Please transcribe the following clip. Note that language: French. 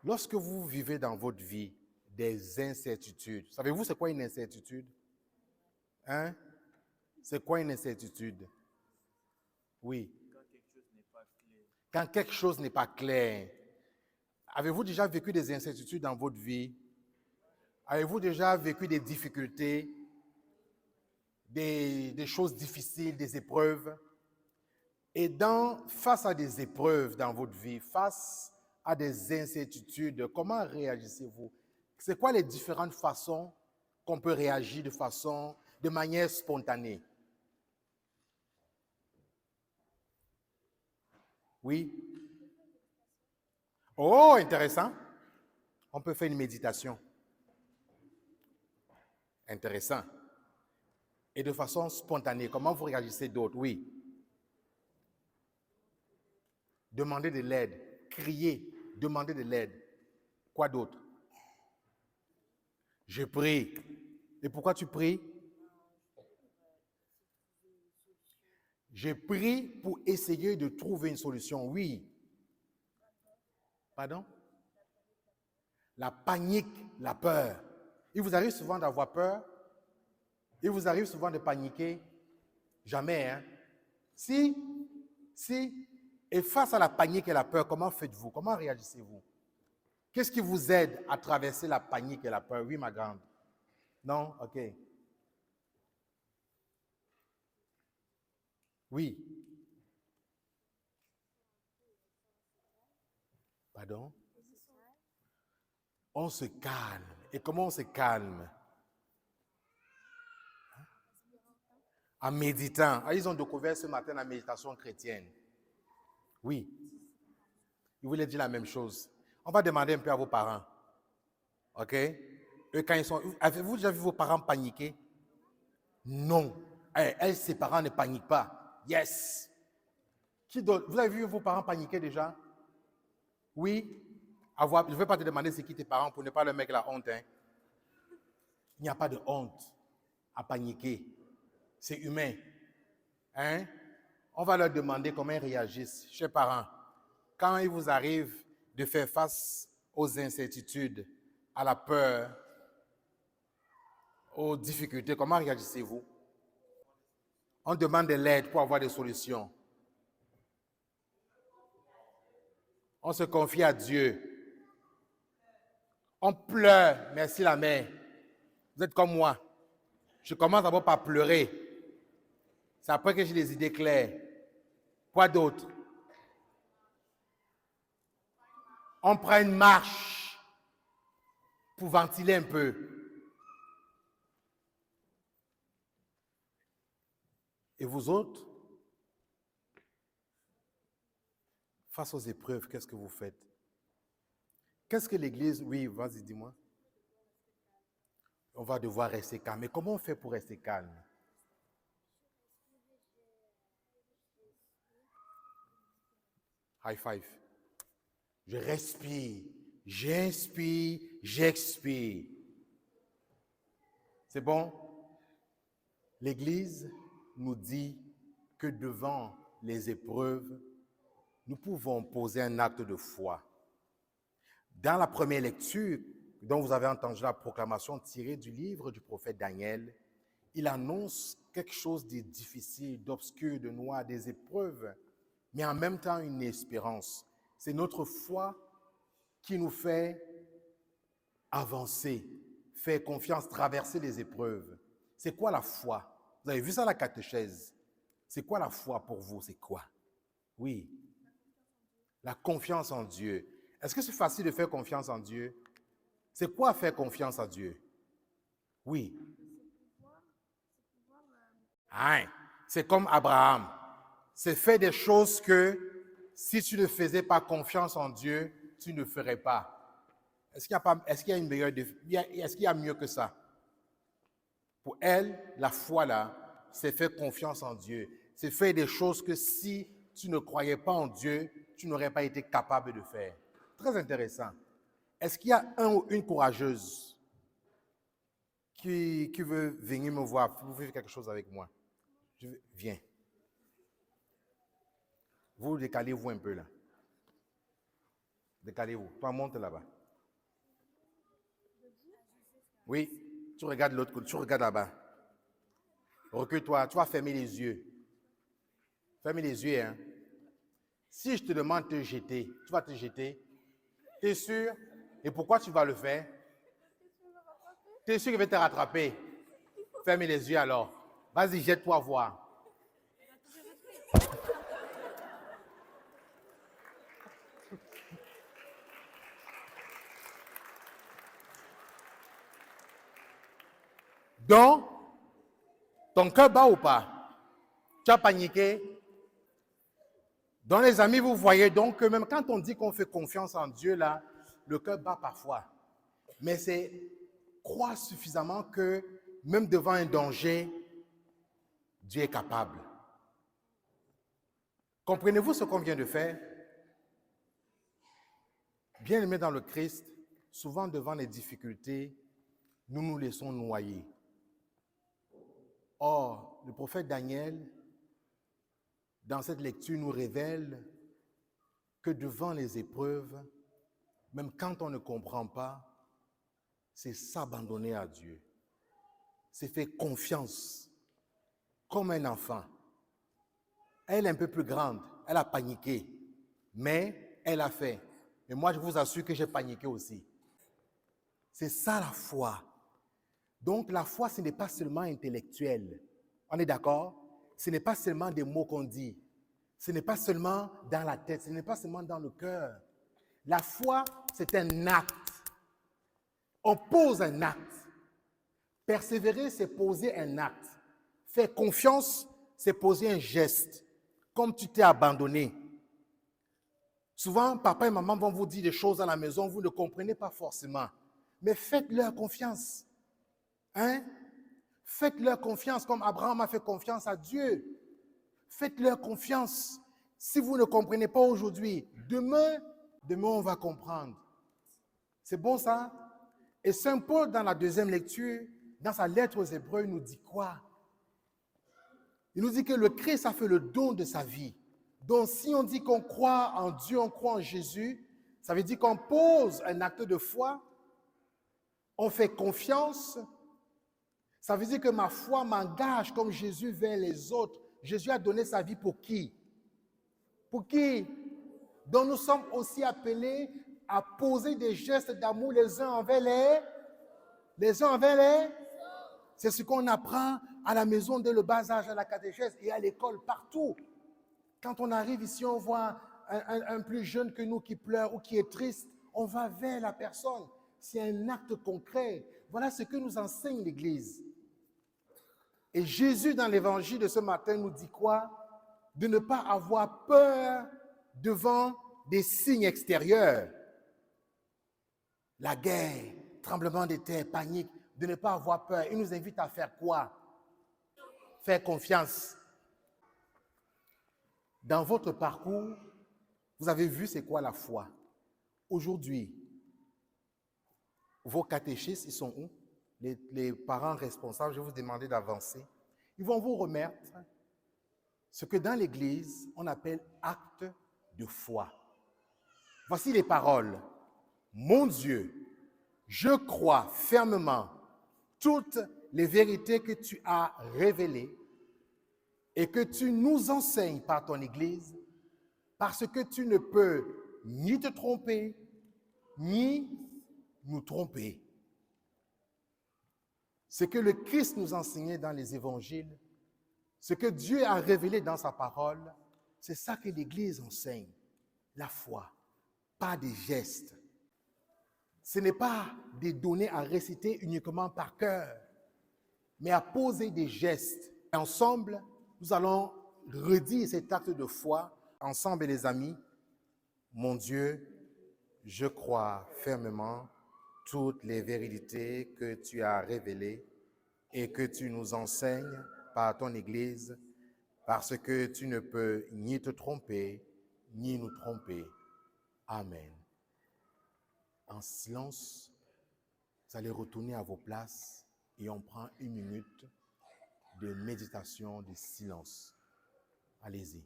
Lorsque vous vivez dans votre vie des incertitudes, savez-vous c'est quoi une incertitude? Hein? C'est quoi une incertitude? Oui. Quand quelque chose n'est pas clair. Avez-vous déjà vécu des incertitudes dans votre vie? Avez-vous déjà vécu des difficultés, des choses difficiles, des épreuves? Et face à des épreuves dans votre vie, face à des incertitudes, comment réagissez-vous? C'est quoi les différentes façons qu'on peut réagir de manière spontanée? Oui? Oh, intéressant. On peut faire une méditation. Intéressant. Et de façon spontanée, comment vous réagissez d'autres? Oui. Demander de l'aide. Crier. Demander de l'aide. Quoi d'autre? Je prie. Et pourquoi tu pries? Je prie pour essayer de trouver une solution. Oui. Pardon? La panique, la peur. Il vous arrive souvent d'avoir peur? Il vous arrive souvent de paniquer? Jamais, hein? Si. Et face à la panique et la peur, comment faites-vous? Comment réagissez-vous? Qu'est-ce qui vous aide à traverser la panique et la peur? Oui, ma grande. Non? OK. Oui. Pardon? On se calme. Et comment on se calme? En méditant. Ah, ils ont découvert ce matin la méditation chrétienne. Oui. Ils voulaient dire la même chose. On va demander un peu à vos parents. OK? Eux, quand ils sont... Avez-vous déjà vu vos parents paniquer? Non. Elles, ses parents ne paniquent pas. Yes. Qui d'autre? Vous avez vu vos parents paniquer déjà? Oui. Je ne vais pas te demander c'est qui tes parents pour ne pas leur mettre la honte. Hein. Il n'y a pas de honte à paniquer. C'est humain. Hein? On va leur demander comment ils réagissent. Chers parents, quand il vous arrive de faire face aux incertitudes, à la peur, aux difficultés, comment réagissez-vous? On demande de l'aide pour avoir des solutions. On se confie à Dieu. On pleure, merci la mère. Vous êtes comme moi. Je commence d'abord par pleurer. C'est après que j'ai les idées claires. Quoi d'autre? On prend une marche pour ventiler un peu. Et vous autres? Face aux épreuves, qu'est-ce que vous faites? Qu'est-ce que l'Église... Oui, vas-y, dis-moi. On va devoir rester calme. Mais comment on fait pour rester calme? High five. Je respire, j'inspire, j'expire. C'est bon? L'Église nous dit que devant les épreuves, nous pouvons poser un acte de foi. Dans la première lecture, dont vous avez entendu la proclamation tirée du livre du prophète Daniel, il annonce quelque chose de difficile, d'obscur, de noir, des épreuves, mais en même temps une espérance. C'est notre foi qui nous fait avancer, faire confiance, traverser les épreuves. C'est quoi la foi? Vous avez vu ça à la catéchèse? C'est quoi la foi pour vous? C'est quoi? Oui. La confiance en Dieu. Est-ce que c'est facile de faire confiance en Dieu? C'est quoi faire confiance en Dieu? Oui. Hein? C'est comme Abraham. C'est faire des choses que si tu ne faisais pas confiance en Dieu, tu ne ferais pas. Est-ce qu'il y a une meilleure, est-ce qu'il y a mieux que ça? Pour elle, la foi là, c'est faire confiance en Dieu. C'est faire des choses que si tu ne croyais pas en Dieu, tu n'aurais pas été capable de faire. Très intéressant. Est-ce qu'il y a un ou une courageuse qui veut venir me voir? Vous vivez quelque chose avec moi? Viens. Vous décalez-vous un peu là. Décalez-vous. Toi, monte là-bas. Oui, tu regardes l'autre côté, tu regardes là-bas. Recule-toi, tu vas fermer les yeux. Ferme les yeux, hein. Si je te demande de te jeter, tu vas te jeter. Tu es sûr? Et pourquoi tu vas le faire? Tu es sûr qu'il va te rattraper? Ferme les yeux alors. Vas-y, jette-toi voir. Donc, ton cœur bat ou pas? Tu as paniqué? Donc, les amis, vous voyez donc que même quand on dit qu'on fait confiance en Dieu, là, le cœur bat parfois. Mais c'est croire suffisamment que même devant un danger, Dieu est capable. Comprenez-vous ce qu'on vient de faire? Bien-aimés dans le Christ, souvent devant les difficultés, nous nous laissons noyer. Or, le prophète Daniel, dans cette lecture, nous révèle que devant les épreuves, même quand on ne comprend pas, c'est s'abandonner à Dieu. C'est faire confiance, comme un enfant. Elle est un peu plus grande, elle a paniqué, mais elle a fait. Et moi, je vous assure que j'ai paniqué aussi. C'est ça la foi. Donc, la foi, ce n'est pas seulement intellectuel. On est d'accord? Ce n'est pas seulement des mots qu'on dit. Ce n'est pas seulement dans la tête. Ce n'est pas seulement dans le cœur. La foi, c'est un acte. On pose un acte. Persévérer, c'est poser un acte. Faire confiance, c'est poser un geste. Comme tu t'es abandonné. Souvent, papa et maman vont vous dire des choses à la maison, vous ne comprenez pas forcément. Mais faites-leur confiance. Hein? Faites-leur confiance comme Abraham a fait confiance à Dieu. Faites-leur confiance. Si vous ne comprenez pas aujourd'hui, demain on va comprendre. C'est bon ça? Et Saint Paul, dans la deuxième lecture, dans sa lettre aux Hébreux, nous dit quoi? Il nous dit que le Christ a fait le don de sa vie. Donc si on dit qu'on croit en Dieu, on croit en Jésus, ça veut dire qu'on pose un acte de foi, on fait confiance. Ça veut dire que ma foi m'engage comme Jésus vers les autres. Jésus a donné sa vie pour qui? Pour qui? Donc nous sommes aussi appelés à poser des gestes d'amour les uns envers les uns envers les. C'est ce qu'on apprend à la maison dès le bas âge, à la catéchèse et à l'école, partout. Quand on arrive ici, on voit un plus jeune que nous qui pleure ou qui est triste, on va vers la personne. C'est un acte concret. Voilà ce que nous enseigne l'Église. Et Jésus, dans l'évangile de ce matin, nous dit quoi? De ne pas avoir peur devant des signes extérieurs. La guerre, tremblement de terre, panique, de ne pas avoir peur. Il nous invite à faire quoi? Faire confiance. Dans votre parcours, vous avez vu c'est quoi la foi. Aujourd'hui, vos catéchistes, ils sont où? Les parents responsables, je vais vous demander d'avancer. Ils vont vous remettre ce que dans l'Église, on appelle acte de foi. Voici les paroles. Mon Dieu, je crois fermement toutes les vérités que tu as révélées et que tu nous enseignes par ton Église, parce que tu ne peux ni te tromper, ni nous tromper. Ce que le Christ nous enseignait dans les évangiles, ce que Dieu a révélé dans sa parole, c'est ça que l'Église enseigne, la foi, pas des gestes. Ce n'est pas des données à réciter uniquement par cœur, mais à poser des gestes. Et ensemble, nous allons redire cet acte de foi, ensemble les amis. Mon Dieu, je crois fermement toutes les vérités que tu as révélées et que tu nous enseignes par ton Église, parce que tu ne peux ni te tromper, ni nous tromper. Amen. En silence, vous allez retourner à vos places et on prend une minute de méditation, de silence. Allez-y.